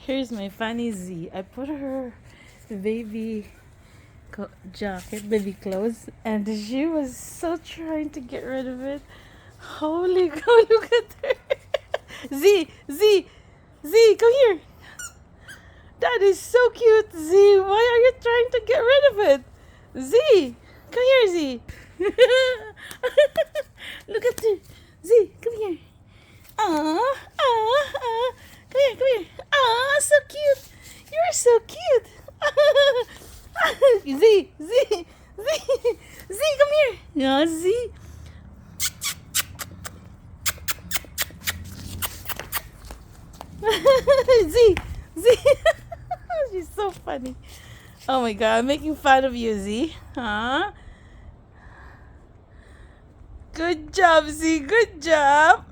Here's my funny Z. I put her baby jacket, baby clothes, and she was so trying to get rid of it. Holy cow, look at her. Z, Z, Z, come here. That is so cute, Z. Why are you trying to get rid of it? Z, come here, Z. Look at her. Z, come here. Come here, come here. So cute. You're so cute. Z, Z, Z, Z, come here. Yeah, Z. Z, Z. She's so funny. Oh my god, I'm making fun of you, Z. Huh? Good job, Z. Good job.